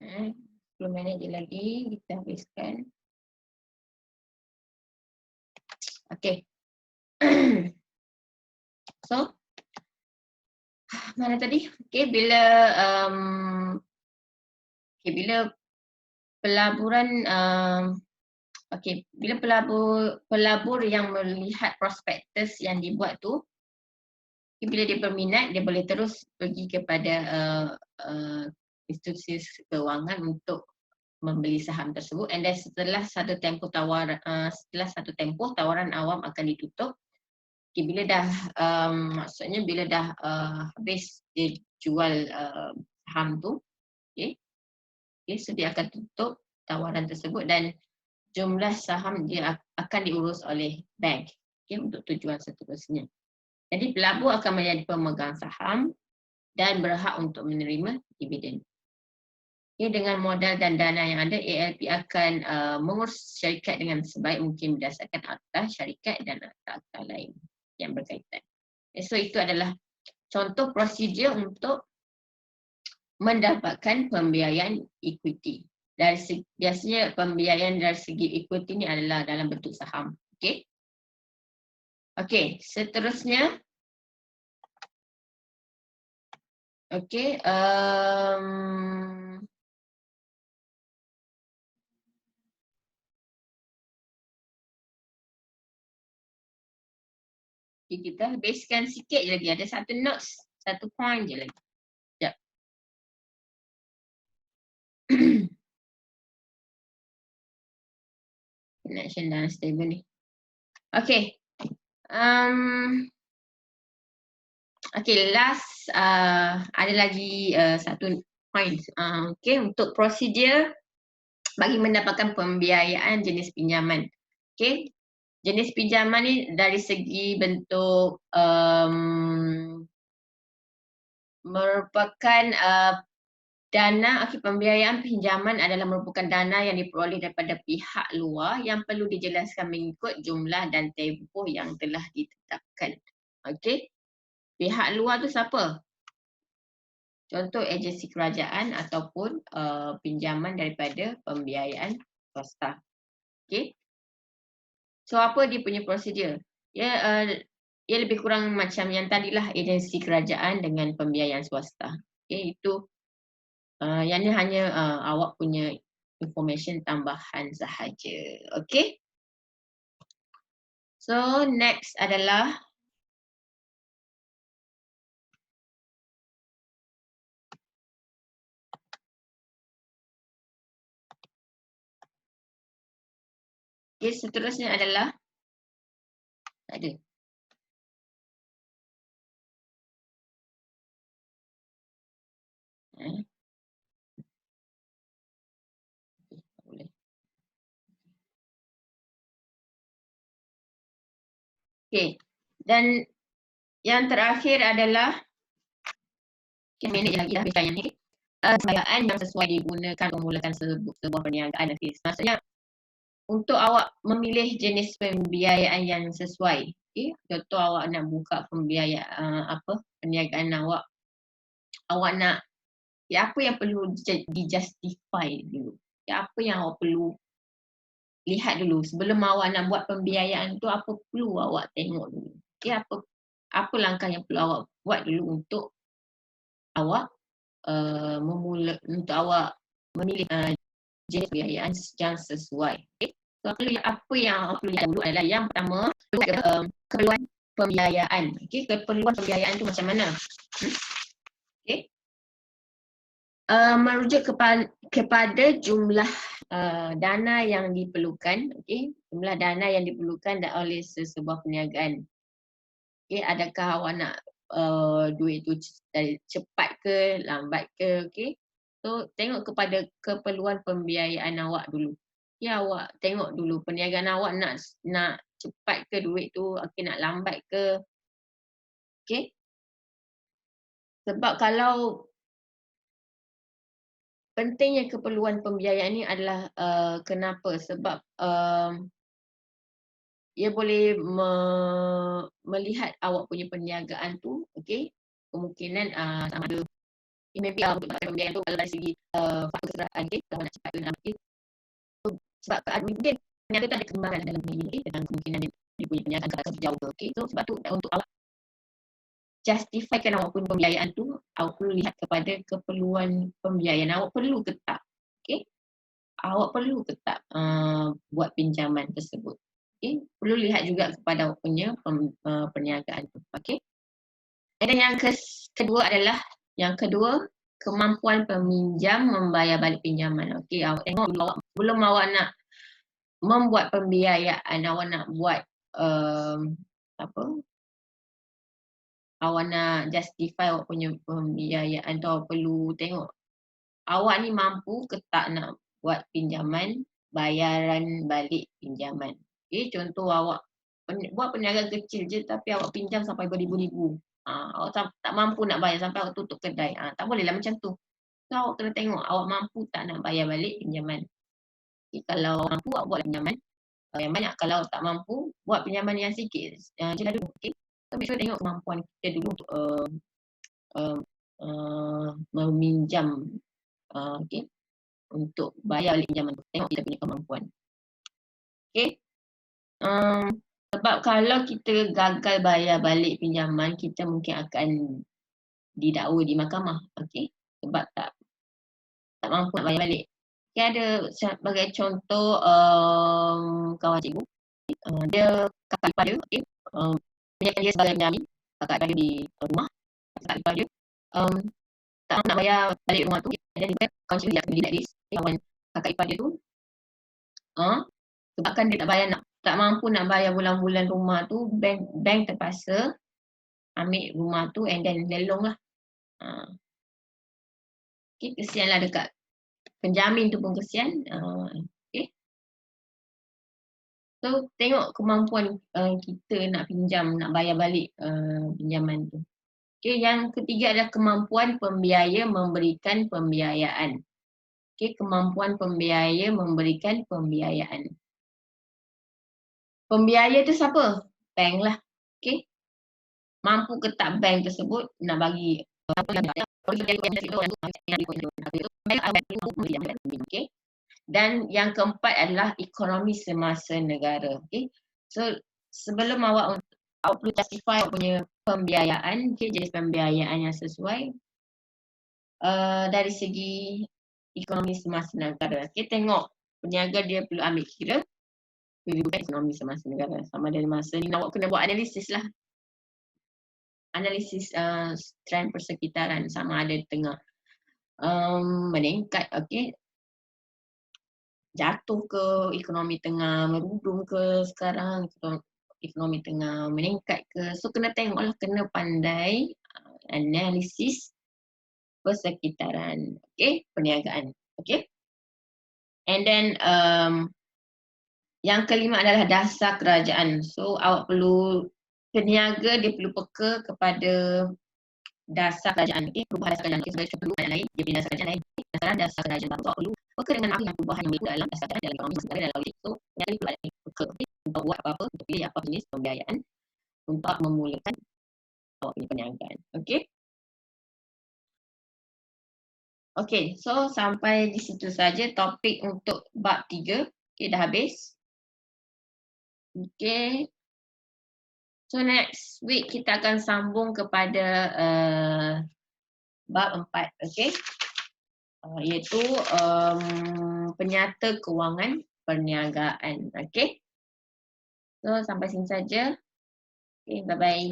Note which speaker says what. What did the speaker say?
Speaker 1: 10 minit je lagi kita habiskan. Okay. So, mana tadi? Okay, bila bila pelaburan bila pelabur yang melihat prospektus yang dibuat tu, bila dia berminat, dia boleh terus pergi kepada institusi kewangan untuk membeli saham tersebut, and then setelah satu tempoh tawaran awam akan ditutup. Okay, bila dah maksudnya bila dah habis dia jual saham tu, so dia akan tutup tawaran tersebut dan jumlah saham dia akan diurus oleh bank untuk tujuan seterusnya. Jadi pelabur akan menjadi pemegang saham dan berhak untuk menerima dividen. Dengan modal dan dana yang ada, ALP akan mengurus syarikat dengan sebaik mungkin berdasarkan akta syarikat dan akta lain yang berkaitan. So itu adalah contoh prosedur untuk mendapatkan pembiayaan equity. Biasanya pembiayaan dari segi equity ni adalah dalam bentuk saham. Okey, seterusnya. Kita habiskan sikit je lagi. Ada satu notes, satu point je lagi. Sekejap. Connection dah stable ni. Okay. Okay, last ada lagi satu point. Okay, untuk prosedur bagi mendapatkan pembiayaan jenis pinjaman. Okay, jenis pinjaman ni dari segi bentuk merupakan dana, pembiayaan pinjaman adalah merupakan dana yang diperoleh daripada pihak luar yang perlu dijelaskan mengikut jumlah dan tempoh yang telah ditetapkan. Okay, pihak luar tu siapa? Contoh agensi kerajaan ataupun pinjaman daripada pembiayaan swasta. Okay. So apa dia punya prosedur? Ia lebih kurang macam yang tadilah, agensi kerajaan dengan pembiayaan swasta. Okay, itu yang ni hanya awak punya information tambahan sahaja. Okay. So next adalah seterusnya adalah ada. Okay, dan yang terakhir adalah minit lagi dah habiskan yang ni. Pembiayaan yang sesuai digunakan memulakan sebuah perniagaan. Maksudnya untuk awak memilih jenis pembiayaan yang sesuai. Okay, contoh awak nak buka pembiayaan perniagaan awak nak apa yang perlu dijustify dulu. Apa yang awak perlu lihat dulu sebelum awak nak buat pembiayaan tu, apa perlu awak tengok dulu. Okay, apa langkah yang perlu awak buat dulu untuk awak untuk awak memilih jenis pembiayaan yang sesuai. Okay. So, apa yang awak perlu lihat dulu adalah yang pertama, keperluan pembiayaan. Okay. Keperluan pembiayaan tu macam mana? Okay. Merujuk kepada jumlah dana yang diperlukan. Okay. Jumlah dana yang diperlukan oleh sebuah perniagaan. Okay. Adakah awak nak duit tu cepat ke, lambat ke, okay. So, tengok kepada keperluan pembiayaan awak dulu. Ya, awak tengok dulu perniagaan awak nak cepat ke duit tu, nak lambat ke. Okay. Sebab kalau pentingnya keperluan pembiayaan ni adalah kenapa? Sebab ia boleh melihat awak punya perniagaan tu, okay, kemungkinan sama ada maybe untuk mendapatkan pembiayaan tu kalau dari segi faktor kesejahteraan, kalau nak cepat ke nak sebab mungkin ternyata tu ada kembangan dalam dunia ini tentang kemungkinan dia punya perniagaan akan sejauh ke. So sebab tu untuk awak justifikan awak pun pembiayaan tu, awak perlu lihat kepada keperluan pembiayaan awak perlu ke tak. Awak perlu ke tak buat pinjaman tersebut. Perlu lihat juga kepada awak punya perniagaan tu. Dan yang kedua adalah kemampuan peminjam membayar balik pinjaman. Awak tengok dulu awak belum awak nak membuat pembiayaan, awak nak buat awak nak justify awak punya pembiayaan tu, awak perlu tengok awak ni mampu ke tak nak buat pinjaman, bayaran balik pinjaman. Contoh awak buat perniagaan kecil je tapi awak pinjam sampai beribu-ribu. Awak tak mampu nak bayar sampai awak tutup kedai. Tak bolehlah macam tu. So awak kena tengok awak mampu tak nak bayar balik pinjaman. Kalau mampu awak buat pinjaman yang banyak, kalau tak mampu buat pinjaman yang sikit je lah dulu. So make sure tengok kemampuan kita dulu untuk meminjam untuk bayar balik pinjaman tu. Tengok kita punya kemampuan. Sebab kalau kita gagal bayar balik pinjaman, kita mungkin akan didakwa di mahkamah. Sebab tak mampu nak bayar balik. Ada sebagai contoh kawan cikgu, dia kakak ipar dia, menjadikan dia sebagai penjamin kakak ipar dia di rumah. Kakak ipar dia tak nak bayar balik rumah tu, dan dia kawan cikgu dia akan like this. Kawan kakak ipar dia tu sebabkan dia tak mampu nak bayar bulan-bulan rumah tu, bank terpaksa ambil rumah tu and then lelong lah. Kesian lah dekat penjamin tu pun kesian. So tengok kemampuan kita nak pinjam, nak bayar balik pinjaman tu. Yang ketiga adalah kemampuan pembiaya memberikan pembiayaan. Kemampuan pembiaya memberikan pembiayaan. Pembiaya tu siapa? Bank lah. Mampu ke tak bank tersebut nak bagi dan yang keempat adalah ekonomi semasa negara. So sebelum awak perlu justify awak punya pembiayaan, jenis pembiayaan yang sesuai dari segi ekonomi semasa negara. Tengok peniaga dia perlu ambil kira kedudukan ekonomi semasa negara. Sama dari masa ni awak kena buat analisis lah. Analisis trend persekitaran, sama ada tengah meningkat, jatuh ke, ekonomi tengah merudum ke sekarang, ekonomi tengah meningkat ke. So kena tengoklah, kena pandai analisis persekitaran, perniagaan. And then yang kelima adalah dasar kerajaan. So awak perlu, peniaga dia perlu peka kepada dasar kerajaan. Perubahan dasar kerajaan. Sebagai contoh kerajaan lain, dia punya dasar kerajaan lain. Dasar kerajaan baru, awak perlu peka dengan apa yang perubahan yang berlaku dalam dasar kerajaan, dalam ekonomi negara, dalam politik. So peniaga perlu ada peka untuk buat apa-apa, untuk pilih apa jenis pembiayaan untuk memulakan awak punya perniagaan. So sampai di situ saja topik untuk bab 3. Dah habis. So next week kita akan sambung kepada bab 4, iaitu penyata kewangan perniagaan. So sampai sini saja. Bye bye.